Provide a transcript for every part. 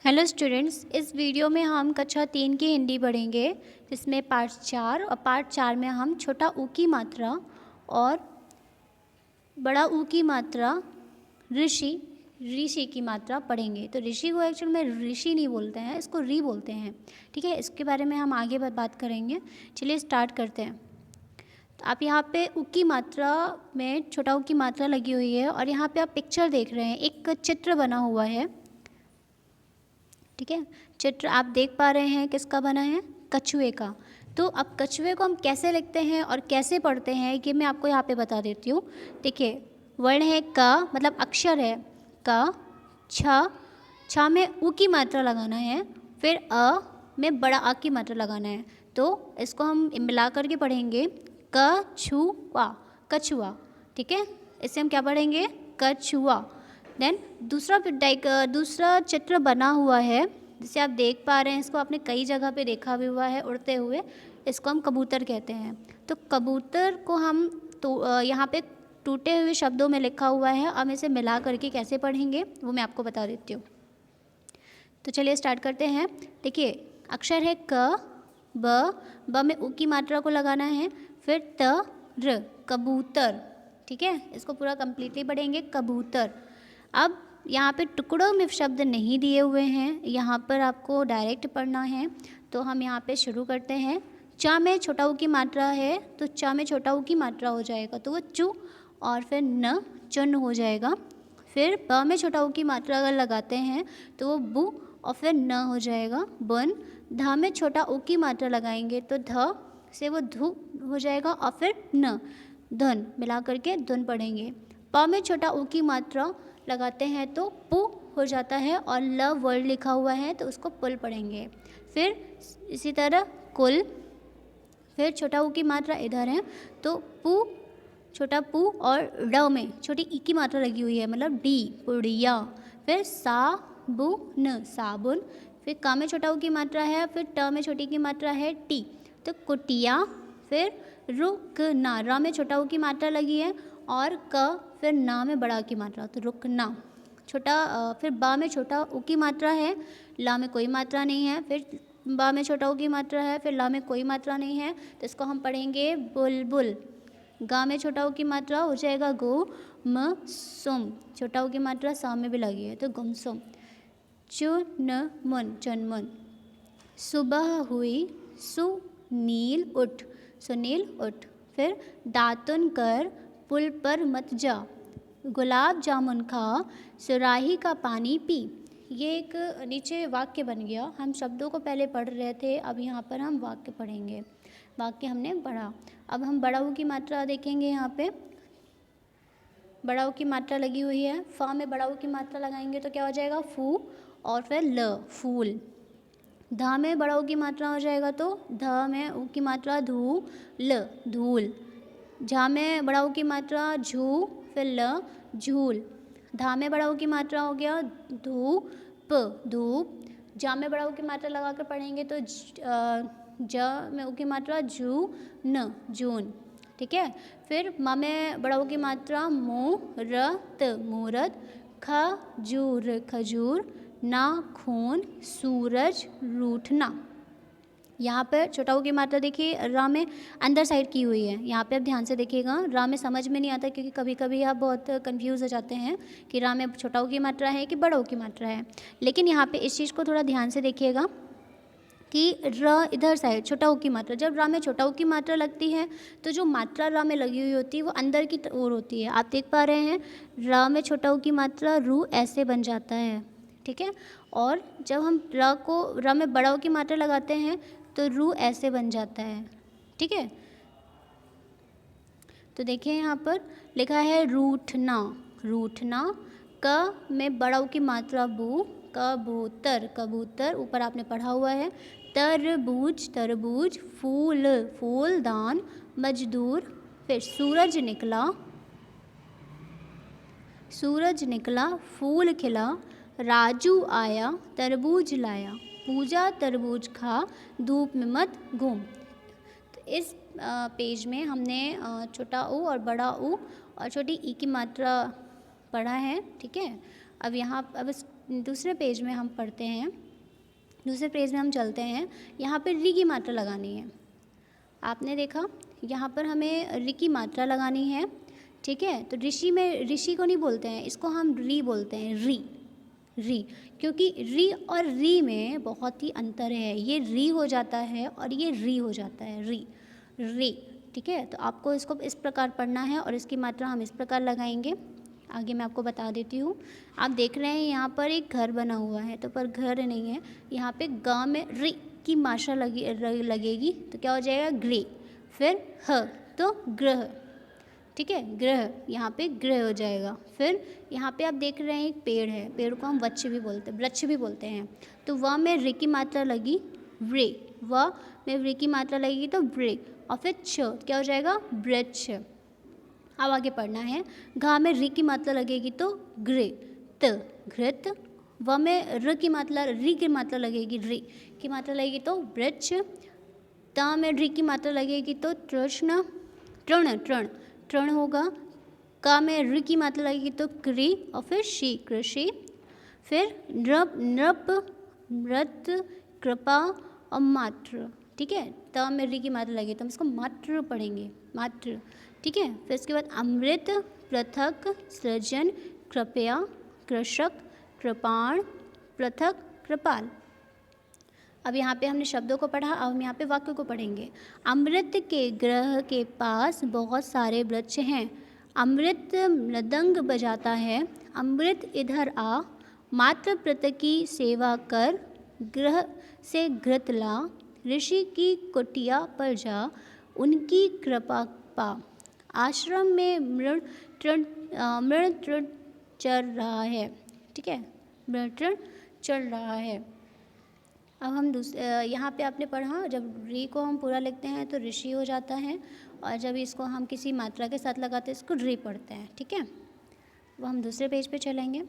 Hello students, इस video में हम कक्षा 3 की हिंदी पढ़ेंगे, जिसमें पार्ट 4 और पार्ट 4 में हम छोटा ऊ की मात्रा और बड़ा ऊ की मात्रा ऋषि की मात्रा पढ़ेंगे। तो ऋषि को एक्चुअल में ऋषि नहीं बोलते हैं, इसको री बोलते हैं। ठीक है, इसके बारे में हम आगे बात करेंगे। चलिए स्टार्ट करते हैं। तो आप यहाँ पे ऊ की मात्रा में छोटा ऊ की मात्रा लगी हुई है और यहाँ पे आप पिक्चर देख रहे हैं, एक चित्र बना हुआ है। ठीक है, चित्र आप देख पा रहे हैं किसका बना है? कछुए का। तो अब कछुए को हम कैसे लिखते हैं और कैसे पढ़ते हैं ये मैं आपको यहाँ पे बता देती हूँ। देखिए, वर्ण है क, मतलब अक्षर है क, छ में ऊ की मात्रा लगाना है, फिर अ में बड़ा आ की मात्रा लगाना है। तो इसको हम मिला करके पढ़ेंगे कछुआ, कछुआ। ठीक है, इससे हम क्या पढ़ेंगे? कछुआ। देन दूसरा चित्र बना हुआ है जिसे आप देख पा रहे हैं, इसको आपने कई जगह पे देखा भी हुआ है उड़ते हुए। इसको हम कबूतर कहते हैं। तो कबूतर को हम तो यहाँ पे टूटे हुए शब्दों में लिखा हुआ है। अब इसे मिला करके कैसे पढ़ेंगे वो मैं आपको बता देती हूँ। तो चलिए स्टार्ट करते हैं। देखिए, अक्षर है क, ब में ऊ की मात्रा को लगाना है, फिर त र, कबूतर। ठीक है, इसको पूरा कंप्लीटली पढ़ेंगे, कबूतर। अब यहाँ पे टुकड़ों में शब्द नहीं दिए हुए हैं, यहाँ पर आपको डायरेक्ट पढ़ना है। तो हम यहाँ पे शुरू करते हैं। चा में छोटा ऊ की मात्रा है, तो चा में छोटा ऊ की मात्रा हो जाएगा तो वो चू, और फिर न चुन हो जाएगा। फिर ब में छोटा ऊ की मात्रा अगर लगाते हैं तो वो बु, और फिर न हो जाएगा बन। धा में छोटा ऊ की मात्रा लगाएंगे तो ध से वो धु हो जाएगा, और फिर न, धन, मिला करके धुन पढ़ेंगे। प में छोटा ऊ की मात्रा लगाते हैं तो पु हो जाता है, और ल वर्ड लिखा हुआ है तो उसको पुल पढ़ेंगे। फिर इसी तरह कुल, फिर छोटा ऊ की मात्रा इधर है तो पु, छोटा पु, और ड में छोटी ई की मात्रा लगी हुई है, मतलब डी, पुड़िया। फिर सा बु न, साबुन। फिर का में छोटा ऊ की मात्रा है, फिर ट में छोटी की मात्रा है टी, तो कुटिया। फिर रुक ना, रा में छोटा ऊ की मात्रा लगी है, और क, फिर ना में बड़ा की मात्रा, तो रुकना। फिर बा में छोटा ऊ की मात्रा है, ला में कोई मात्रा नहीं है। फिर बा में छोटा ऊ की मात्रा है, फिर ला में कोई मात्रा नहीं है, तो इसको हम पढ़ेंगे बुलबुल। गा में छोटा ऊ की मात्रा हो जाएगा गो म सुम, छोटा ऊ की मात्रा सा में भी लगी है तो गुमसुम। चुनमुन, चुनमुन। सुबह हुई, सुनील उठ, सुनील उठ। फिर दातुन कर, पुल पर मत जा। गुलाब जामुन खा, सुराही का पानी पी। ये एक नीचे वाक्य बन गया। हम शब्दों को पहले पढ़ रहे थे, अब यहाँ पर हम वाक्य पढ़ेंगे। वाक्य हमने पढ़ा। अब हम बड़ा ऊ की मात्रा देखेंगे। यहाँ पे बड़ा ऊ की मात्रा लगी हुई है, फा में बड़ा ऊ की मात्रा लगाएंगे तो क्या हो जाएगा? फू, और फिर ल, फूल। धा में बड़ा ऊ की मात्रा हो जाएगा तो ध में ऊ की मात्रा धू, ल, धूल। झा में बड़ा ऊ की मात्रा झू, फिर ल, झूल। धा में बड़ा ऊ की मात्रा हो गया धूप, धूप। जा में बड़ा ऊ की मात्रा लगा कर पढ़ेंगे तो ज में ऊ की मात्रा जू, न, जून। ठीक है, फिर म में बड़ा ऊ की मात्रा मूरत, मूरत। खजूर, खजूर। नाखून, सूरज, रूठना। यहाँ पर छोटा ऊ की मात्रा देखिए, रा में अंदर साइड की हुई है। यहाँ पे आप ध्यान से देखिएगा, रा में समझ में नहीं आता क्योंकि कभी कभी आप बहुत कंफ्यूज हो जाते हैं कि रा में छोटा ऊ की मात्रा है कि बड़ा ऊ की मात्रा है। लेकिन यहाँ पे इस चीज़ को थोड़ा ध्यान से देखिएगा कि र इधर साइड छोटा ऊ की मात्रा, जब रा में छोटा ऊ की मात्रा लगती है तो जो मात्रा रा में लगी हुई होती है वो अंदर की ओर होती है। आप देख पा रहे हैं, रा में छोटा ऊ की मात्रा रू ऐसे बन जाता है। ठीक है, और जब हम रा में बड़ा ऊ की मात्रा लगाते हैं तो रू ऐसे बन जाता है। ठीक है, तो देखिए यहाँ पर लिखा है रूठना, रूठना। क में बड़ा ऊ की मात्रा बू, कबूतर, कबूतर, ऊपर आपने पढ़ा हुआ है। तरबूज, तरबूज। फूल, फूलदान। मजदूर। फिर सूरज निकला, सूरज निकला, फूल खिला। राजू आया, तरबूज लाया। पूजा, तरबूज खा, धूप में मत घूम। तो इस पेज में हमने छोटा ऊ और बड़ा ऊ और छोटी ई की मात्रा पढ़ा है। ठीक है, अब दूसरे पेज में हम पढ़ते हैं, दूसरे पेज में हम चलते हैं। यहाँ पे री की मात्रा लगानी है। आपने देखा यहाँ पर हमें री की मात्रा लगानी है, ठीक है। तो ऋषि को नहीं बोलते हैं, इसको हम री बोलते हैं, री, क्योंकि री और री में बहुत ही अंतर है। ये री हो जाता है और ये री हो जाता है, री, ठीक है। तो आपको इसको इस प्रकार पढ़ना है और इसकी मात्रा हम इस प्रकार लगाएंगे। आगे मैं आपको बता देती हूँ। आप देख रहे हैं यहाँ पर एक घर बना हुआ है, तो पर घर नहीं है, यहाँ पे ग में री की मात्रा लगेगी, तो क्या हो जाएगा, ग्रे। फिर ह तो ग्रह, ठीक है, ग्रह, यहाँ पे ग्रह हो जाएगा। फिर यहाँ पे आप देख रहे हैं एक पेड़ है, पेड़ को हम वृक्ष भी बोलते हैं। तो व में रे की मात्रा लगी, व्रे, व में व्रे की मात्रा लगेगी तो व्रे, और फिर छ क्या हो जाएगा, वृक्ष। अब आगे पढ़ना है। घा में री की मात्रा लगेगी तो ग्रे, त, घृत। व में र की मात्रा, री की मात्रा लगेगी, रे की मात्रा लगेगी तो वृक्ष। ता में री की मात्रा लगेगी तो तृष्ण, तृण होगा। का में री की मात्रा लगेगी तो क्री, और फिर शी, कृषि। फिर नृप, मृत, कृपा और मात्र, ठीक है। त में री की मात्रा लगेगी तो हम इसको मात्र पढ़ेंगे, मात्र, ठीक है। फिर इसके बाद अमृत, पृथक, सृजन, कृपया, कृषक, कृपाण, पृथक, कृपाल। अब यहाँ पे हमने शब्दों को पढ़ा, अब हम यहाँ पे वाक्य को पढ़ेंगे। अमृत के ग्रह के पास बहुत सारे वृक्ष हैं। अमृत मृदंग बजाता है। अमृत इधर आ, मात्र पृथक की सेवा कर, ग्रह से घृत ला, ऋषि की कुटिया पर जा, उनकी कृपा पा। आश्रम में मृण तृण चल रहा है, ठीक है, मृण तृण चल रहा है। अब हम यहाँ पे आपने पढ़ा, जब री को हम पूरा लिखते हैं तो ऋषि हो जाता है, और जब इसको हम किसी मात्रा के साथ लगाते हैं इसको री पढ़ते हैं, ठीक है। वो हम दूसरे पेज पे चलेंगे।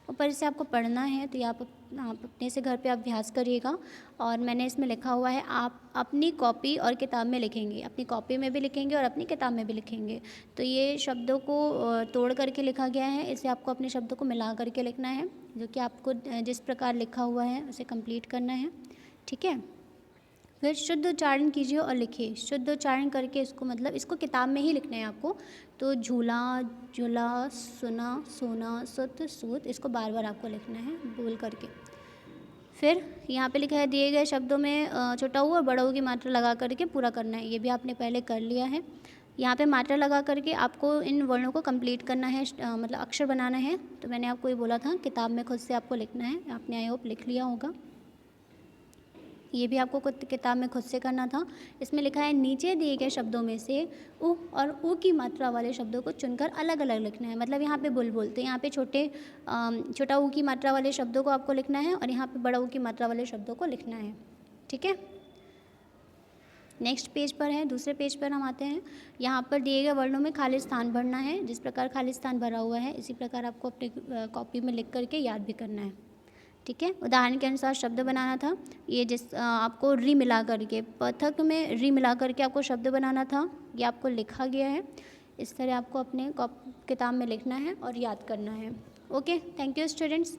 ऊपर से आपको पढ़ना है तो आप अपने से घर पे अभ्यास करिएगा। और मैंने इसमें लिखा हुआ है, आप अपनी कॉपी और किताब में लिखेंगे, अपनी कॉपी में भी लिखेंगे और अपनी किताब में भी लिखेंगे। तो ये शब्दों को तोड़ करके लिखा गया है, इसे आपको अपने शब्दों को मिला करके लिखना है, जो कि आपको जिस प्रकार लिखा हुआ है उसे कंप्लीट करना है, ठीक है। फिर शुद्ध उच्चारण कीजिए और लिखिए। शुद्ध उच्चारण करके इसको मतलब इसको किताब में ही लिखना है आपको। तो झूला, झूला, सुना, सोना, सुत, सूत, इसको बार बार आपको लिखना है बोल करके। फिर यहाँ पे लिखा है दिए गए शब्दों में छोटा ऊ और बड़ा ऊ की मात्रा लगा करके पूरा करना है। ये भी आपने पहले कर लिया है। यहाँ पे मात्रा लगा करके आपको इन वर्णों को कंप्लीट करना है, मतलब अक्षर बनाना है। तो मैंने आपको ये बोला था किताब में खुद से आपको लिखना है, आपने आई होप लिख लिया होगा। ये भी आपको खुद किताब में खुद से करना था। इसमें लिखा है नीचे दिए गए शब्दों में से उ और ऊ की मात्रा वाले शब्दों को चुनकर अलग अलग लिखना है। मतलब यहाँ पे बुलबुल, तो यहाँ पे छोटा ऊ की मात्रा वाले शब्दों को आपको लिखना है और यहाँ पे बड़ा ऊ की मात्रा वाले शब्दों को लिखना है, ठीक है। नेक्स्ट पेज पर है, दूसरे पेज पर हम आते हैं। यहाँ पर दिए गए वर्णों में खाली स्थान भरना है। जिस प्रकार खाली स्थान भरा हुआ है इसी प्रकार आपको अपने कॉपी में लिख करके याद भी करना है, ठीक है। उदाहरण के अनुसार शब्द बनाना था। ये आपको री मिला करके, पृथक में री मिला करके आपको शब्द बनाना था। ये आपको लिखा गया है, इस तरह आपको अपने किताब में लिखना है और याद करना है। Okay, thank you students.